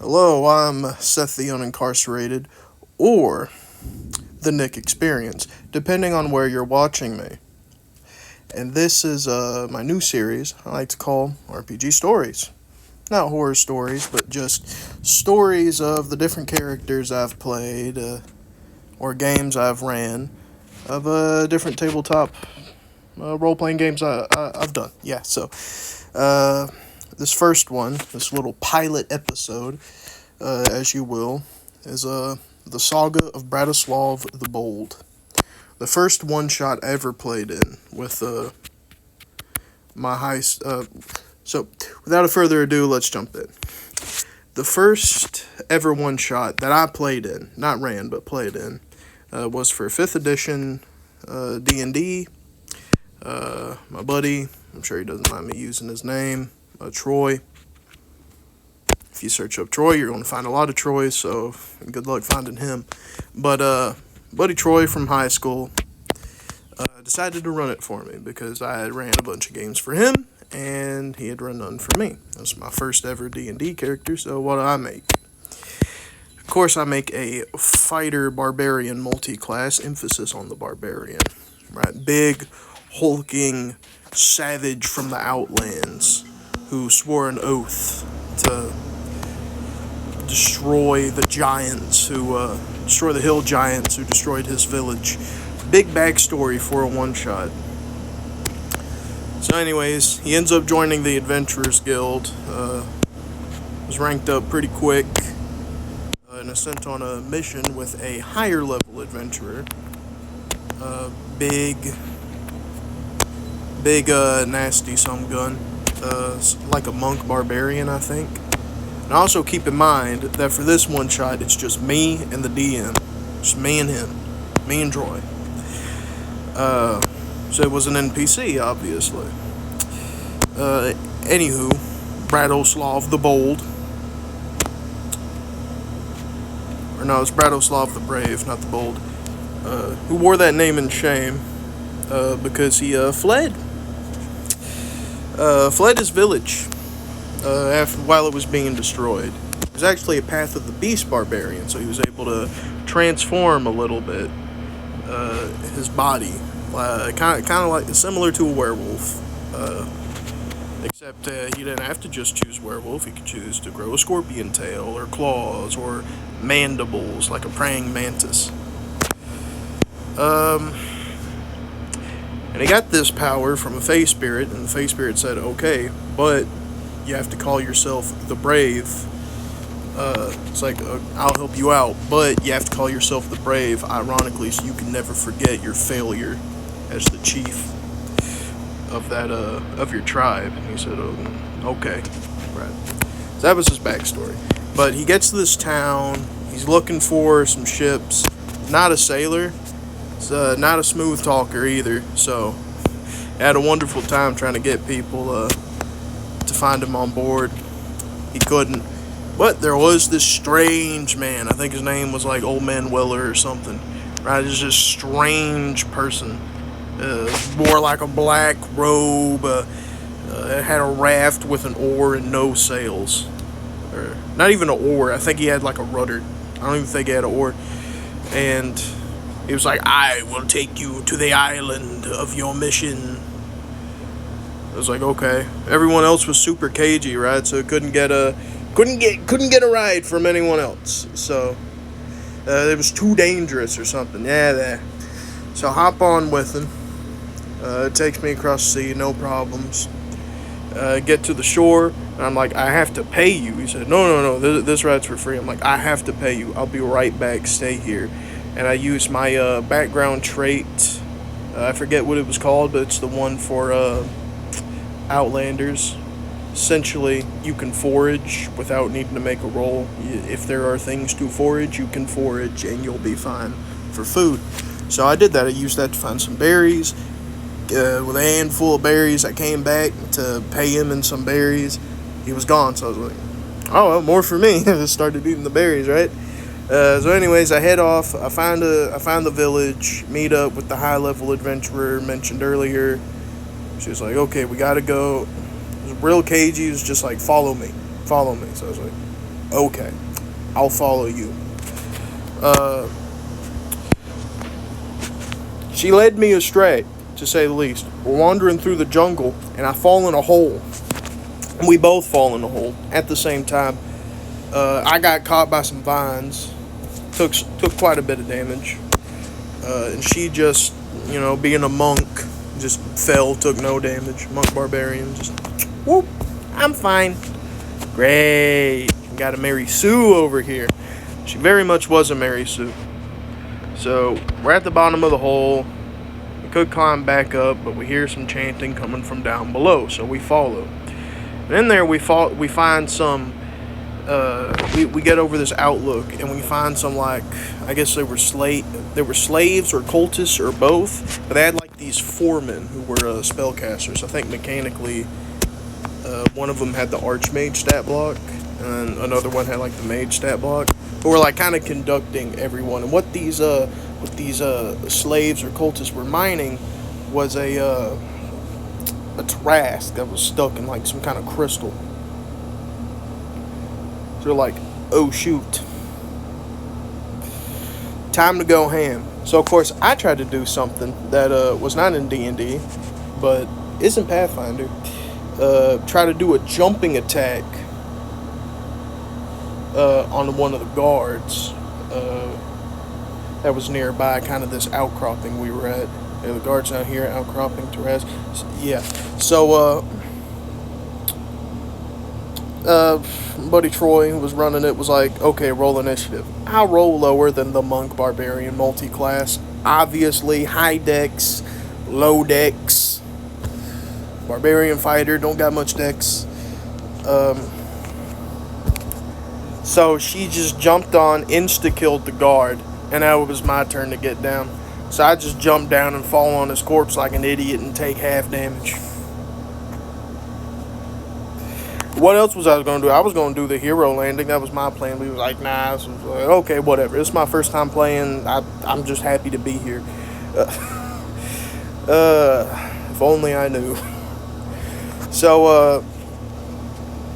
Hello, I'm Seth the Unincarcerated, or the Nick Experience, depending on where you're watching me. And this is my new series I like to call RPG Stories. Not horror stories, but just stories of the different characters I've played, or games I've ran, of different tabletop role-playing games I've done. Yeah, so this first one, this little pilot episode, as you will, is the Saga of Bratoslav the Bold. The first one-shot I ever played in with my high... so, without further ado, let's jump in. The first ever one-shot that I played in, not ran, but played in, was for 5th edition D&D. My buddy, I'm sure he doesn't mind me using his name, Troy. If you search up Troy, you're going to find a lot of Troys, so good luck finding him. But buddy Troy from high school decided to run it for me because I had ran a bunch of games for him, and he had run none for me. That was my first ever D&D character, so what do I make? Of course, I make a fighter barbarian multi-class, emphasis on the barbarian. Right, big, hulking savage from the Outlands who swore an oath to destroy the giants destroy the hill giants who destroyed his village. Big backstory for a one-shot. So anyways, he ends up joining the Adventurers Guild. Was ranked up pretty quick. And is sent on a mission with a higher level adventurer. Big, nasty some gun. Like a monk barbarian, I think. And also keep in mind that for this one shot, it's just me and the DM. Just me and him. Me and Troy. So it was an NPC, obviously. Anywho, Bratoslav the Bold. Or no, it's Bratoslav the Brave, not the Bold. Who wore that name in shame because he fled. Fled his village while it was being destroyed. It was actually a Path of the Beast barbarian, so he was able to transform a little bit his body, kind of like similar to a werewolf. Except he didn't have to just choose werewolf. He could choose to grow a scorpion tail or claws or mandibles like a praying mantis. And he got this power from a Fey Spirit, and the Fey Spirit said, okay, but you have to call yourself the Brave. It's like, I'll help you out, but you have to call yourself the Brave, ironically, so you can never forget your failure as the chief of that, of your tribe. And he said, oh, okay, right. So that was his backstory. But he gets to this town, he's looking for some ships, not a sailor. Not a smooth talker either, so had a wonderful time trying to get people to find him on board. He couldn't, but there was this strange man. I think his name was like Old Man Weller or something. Right, just this strange person. Wore like a black robe. Had a raft with an oar and no sails, or not even an oar. I think he had like a rudder. I don't even think he had an oar, and he was like, I will take you to the island of your mission. I was like, okay. Everyone else was super cagey, right? So couldn't get a ride from anyone else. So it was too dangerous or something. Yeah, there. So hop on with him. It takes me across the sea, no problems. Get to the shore, and I'm like, I have to pay you. He said, no, this ride's for free. I'm like, I have to pay you. I'll be right back. Stay here. And I used my background trait. I forget what it was called, but it's the one for Outlanders. Essentially, you can forage without needing to make a roll. If there are things to forage, you can forage, and you'll be fine for food. So I did that. I used that to find some berries. With a handful of berries, I came back to pay him in some berries. He was gone, so I was like, oh, well, more for me. I started eating the berries, right? So anyways, I head off. I find the village, meet up with the high-level adventurer mentioned earlier. She was like, okay, we gotta go. It was real cagey. It was just like, follow me. So I was like, okay, I'll follow you. She led me astray, to say the least. We're wandering through the jungle, and I fall in a hole. And we both fall in a hole at the same time. I got caught by some vines, took quite a bit of damage, and she just, being a monk, just fell, took no damage. Monk barbarian, just whoop. I'm fine. Great. Got a Mary Sue over here. She very much was a Mary Sue. So we're at the bottom of the hole. We could climb back up, but we hear some chanting coming from down below, so we follow. And in there we find some. We get over this outlook, and we find some, like, I guess they were slaves or cultists or both, but they had like these foremen who were spellcasters. I think mechanically, one of them had the Archmage stat block, and another one had like the Mage stat block, who were like kind of conducting everyone. And what these slaves or cultists were mining was a Trask that was stuck in like some kind of crystal. They're like, oh shoot, time to go ham. So of course I tried to do something that was not in D&D, but isn't Pathfinder. Try to do a jumping attack on one of the guards that was nearby, kind of this outcropping we were at. The guards out here, outcropping, Taraz. Yeah. So buddy Troy was running it, was like, okay, roll initiative. I'll roll lower than the monk barbarian multi-class. Obviously, high dex, low dex. Barbarian fighter, don't got much dex. So she just jumped on, insta-killed the guard, and now it was my turn to get down. So I just jumped down and fall on his corpse like an idiot and take half damage. What else was I going to do? I was going to do the hero landing. That was my plan. We was like, nah. So was like, okay, whatever. It's my first time playing. I'm just happy to be here. If only I knew. So,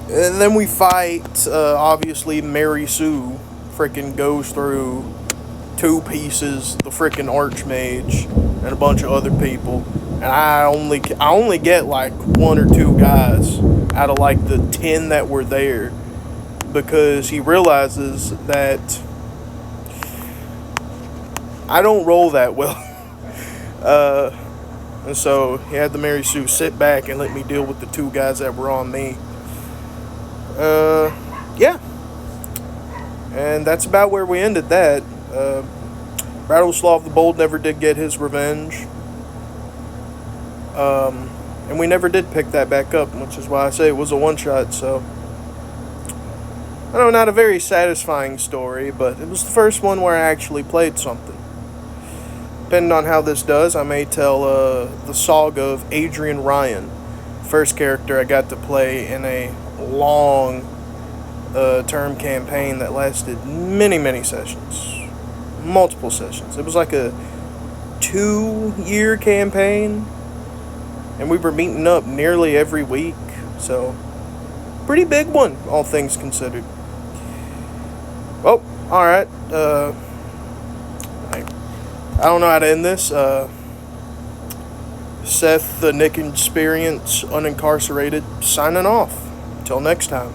and then we fight. Obviously, Mary Sue freaking goes through 2 pieces, the freaking Archmage, and a bunch of other people. And I only get like 1 or 2 guys out of like the 10 that were there, because he realizes that I don't roll that well. And so he had the Mary Sue sit back and let me deal with the 2 guys that were on me. Yeah. And that's about where we ended that. Bratoslav the Bold never did get his revenge. And we never did pick that back up, which is why I say it was a one-shot, so. I know, not a very satisfying story, but it was the first one where I actually played something. Depending on how this does, I may tell the saga of Adrian Ryan. First character I got to play in a long term campaign that lasted many, many sessions. Multiple sessions. It was like a 2-year campaign. And we were meeting up nearly every week. So, pretty big one, all things considered. Oh, alright. I don't know how to end this. Seth, the Nick Experience, Unincarcerated, signing off. Until next time.